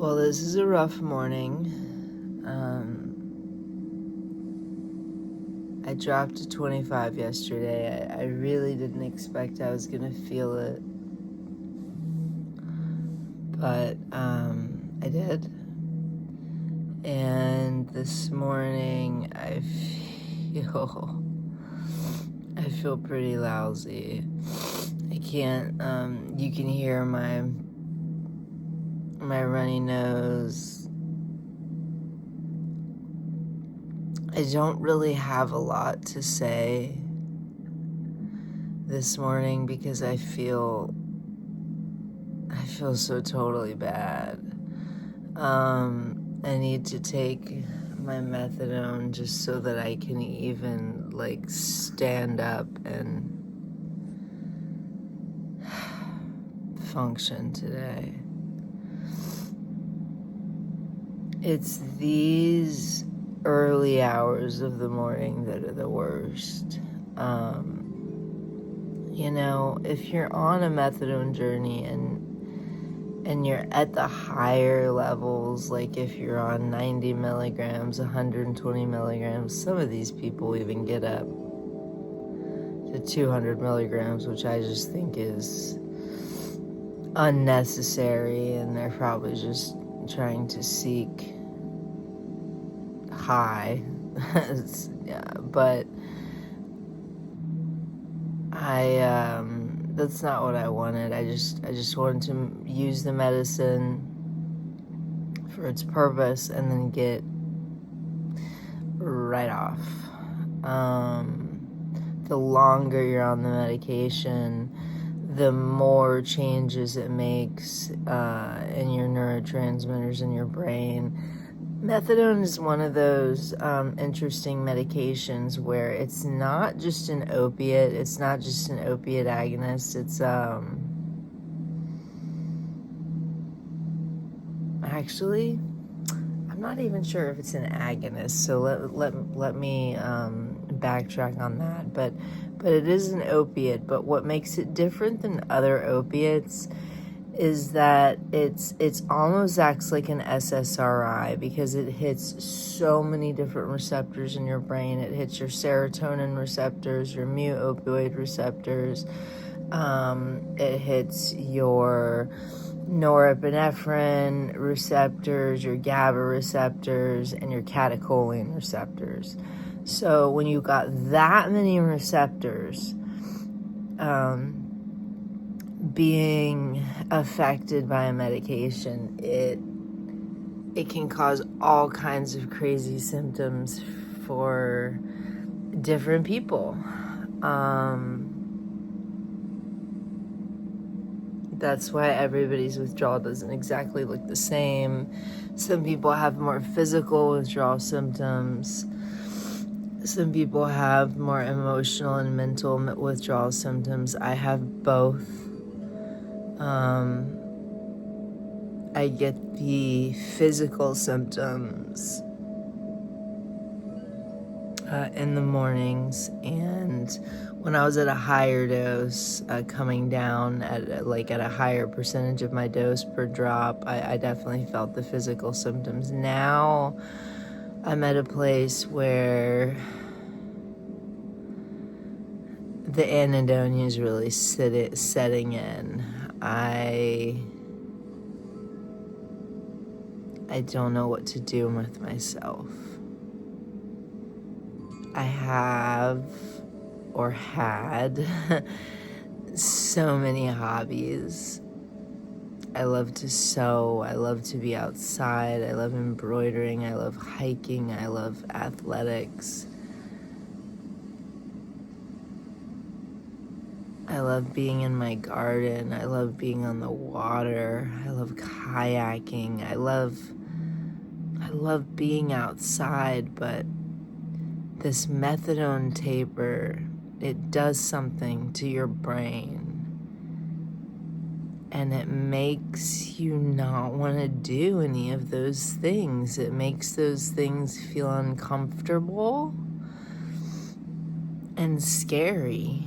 Well, this is a rough morning. I dropped to 25 yesterday. I really didn't expect I was gonna feel it, but I did. And this morning I feel pretty lousy. I can't. You can hear my runny nose. I don't really have a lot to say this morning because I feel so totally bad. I need to take my methadone just so that I can even stand up and function today. It's these early hours of the morning that are the worst. If you're on a methadone journey and you're at the higher levels, like if you're on 90 milligrams, 120 milligrams, some of these people even get up to 200 milligrams, which I just think is unnecessary, and they're probably just trying to seek high. Yeah, but that's not what I wanted. I just wanted to use the medicine for its purpose and then get right off. The longer you're on the medication, the more changes it makes in your neurotransmitters in your brain. Methadone is one of those interesting medications where it's not just an opiate. It's not just an opiate agonist. It's actually, I'm not even sure if it's an agonist. So let me backtrack on that. But it is an opiate. But what makes it different than other opiates is that it's almost acts like an SSRI because it hits so many different receptors in your brain. It hits your serotonin receptors, your mu-opioid receptors. It hits your norepinephrine receptors, your GABA receptors, and your catecholamine receptors. So when you got that many receptors, being affected by a medication, it can cause all kinds of crazy symptoms for different people. That's why everybody's withdrawal doesn't exactly look the same. Some people have more physical withdrawal symptoms. Some people have more emotional and mental withdrawal symptoms. I have both. I get the physical symptoms in the mornings, and when I was at a higher dose, coming down at a higher percentage of my dose per drop, I definitely felt the physical symptoms. Now I'm at a place where the anhedonia is really setting in. I don't know what to do with myself. I have, or had, so many hobbies. I love to sew. I love to be outside. I love embroidering. I love hiking. I love athletics. I love being in my garden. I love being on the water. I love kayaking. I love being outside, but this methadone taper, it does something to your brain. And it makes you not want to do any of those things. It makes those things feel uncomfortable and scary.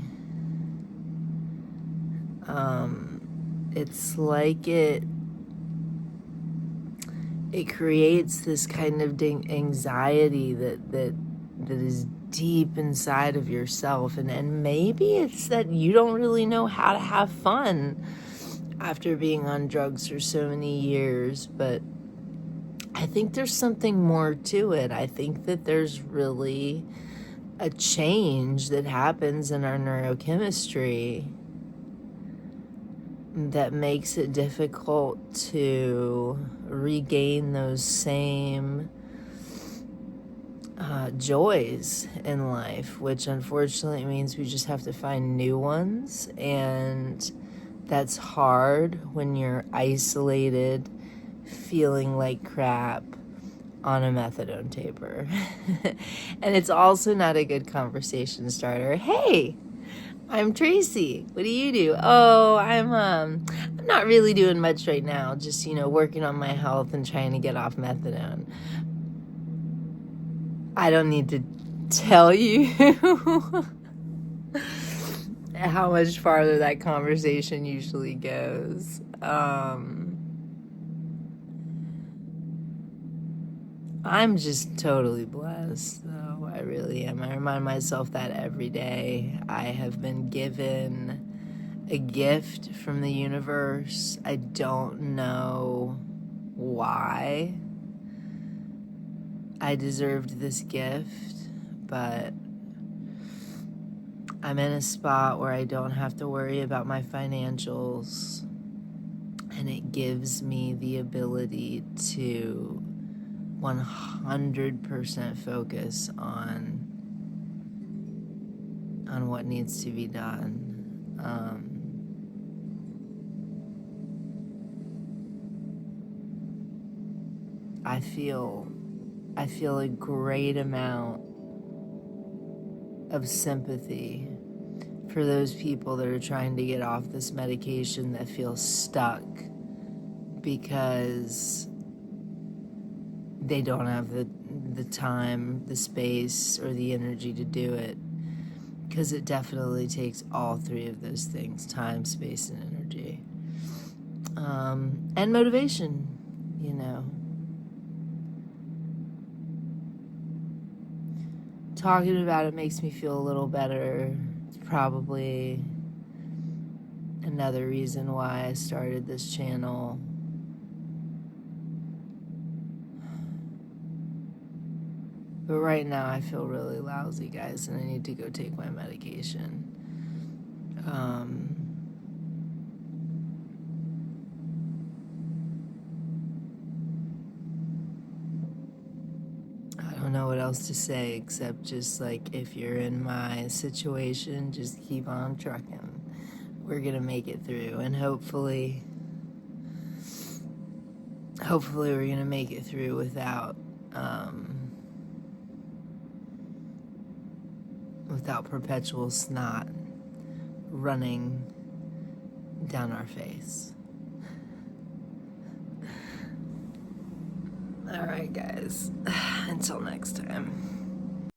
It's like it creates this kind of anxiety that is deep inside of yourself, and maybe it's that you don't really know how to have fun after being on drugs for so many years. But I think there's something more to it. I think that there's really a change that happens in our neurochemistry that makes it difficult to regain those same joys in life, which unfortunately means we just have to find new ones. And that's hard when you're isolated, feeling like crap on a methadone taper. And it's also not a good conversation starter. Hey, I'm Tracy. What do you do? Oh, I'm not really doing much right now. Just, working on my health and trying to get off methadone. I don't need to tell you how much farther that conversation usually goes. I'm just totally blessed, though. I really am. I remind myself that every day. I have been given a gift from the universe. I don't know why I deserved this gift, but I'm in a spot where I don't have to worry about my financials, and it gives me the ability to 100% focus on what needs to be done. I feel a great amount of sympathy for those people that are trying to get off this medication that feel stuck because they don't have the time, the space, or the energy to do it. Because it definitely takes all three of those things: time, space, and energy. And motivation, Talking about it makes me feel a little better. It's probably another reason why I started this channel. But right now I feel really lousy, guys, and I need to go take my medication. I don't know what else to say except just if you're in my situation, just keep on trucking. We're gonna make it through, and hopefully we're gonna make it through without perpetual snot running down our face. All right, guys. Until next time.